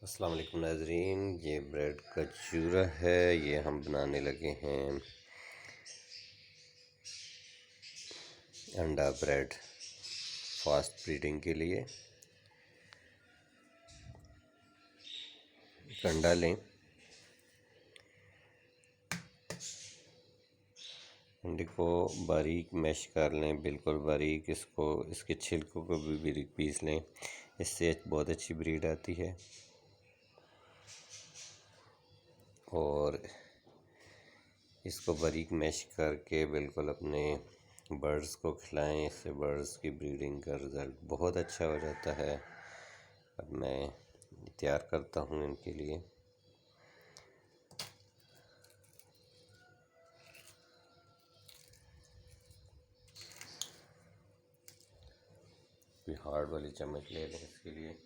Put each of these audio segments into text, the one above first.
अस्सलाम वालेकुम नाज़रीन, ये ब्रेड का चूरा है। ये हम बनाने लगे हैं अंडा ब्रेड फास्ट ब्रीडिंग के लिए। अंडा लें, अंडे को बारीक मैश कर लें, बिल्कुल बारीक। इसके छिलकों को भी बारीक पीस लें, इससे बहुत अच्छी ब्रीड आती है। और इसको बारीक मैश करके बिल्कुल अपने बर्ड्स को खिलाएं, इससे बर्ड्स की ब्रीडिंग का रिज़ल्ट बहुत अच्छा हो जाता है। अब मैं तैयार करता हूँ इनके लिए। कोई हार्ड वाली चम्मच ले लें इसके लिए।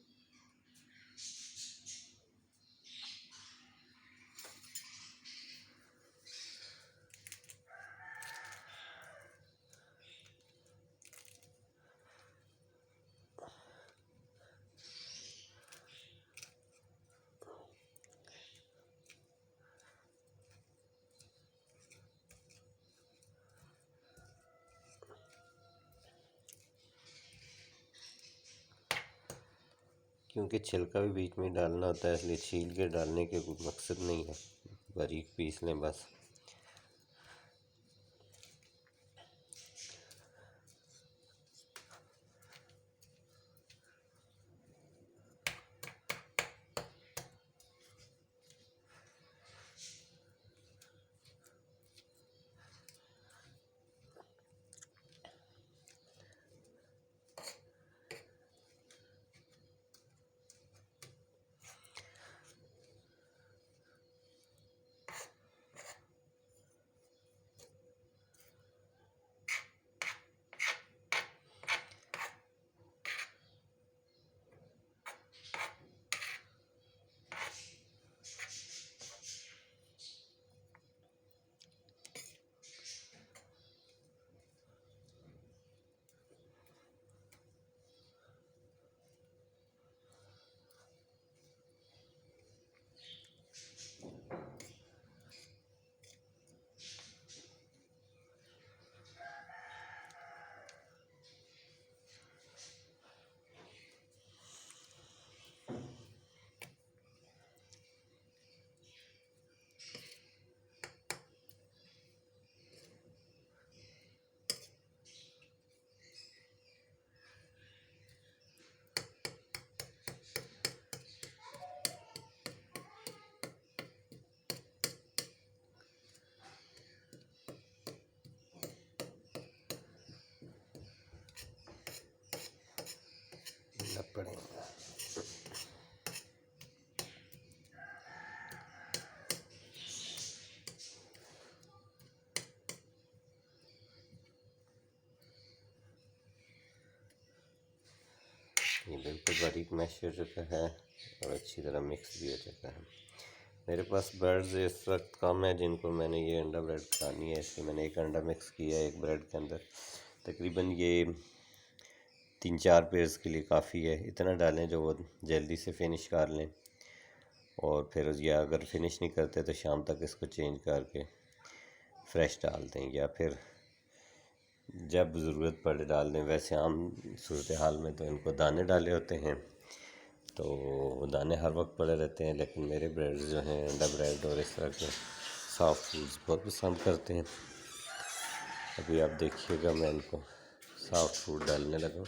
क्योंकि छिलका भी बीच में डालना होता है, इसलिए छील के डालने के कोई मकसद नहीं है। बारीक पीस लें बस। पड़े ये बिल्कुल बारीक मैश हो चुका है और अच्छी तरह मिक्स भी हो चुका है। मेरे पास बर्ड्स इस वक्त कम है जिनको मैंने ये अंडा ब्रेड खानी है, इसलिए मैंने एक अंडा मिक्स किया है एक ब्रेड के अंदर। तकरीबन ये 3-4 पेयर्स के लिए काफ़ी है। इतना डालें जो वो जल्दी से फिनिश कर लें, और फिर या अगर फिनिश नहीं करते तो शाम तक इसको चेंज करके फ्रेश डाल दें, या फिर जब ज़रूरत पड़े डाल दें। वैसे आम सूरत हाल में तो इनको दाने डाले होते हैं, तो दाने हर वक्त पड़े रहते हैं, लेकिन मेरे ब्रेड जो हैं अंडा ब्रेड और इस तरह के सॉफ्ट फूड्स बहुत पसंद करते हैं। अभी आप देखिएगा मैं इनको सॉफ्ट फूड डालने लगा।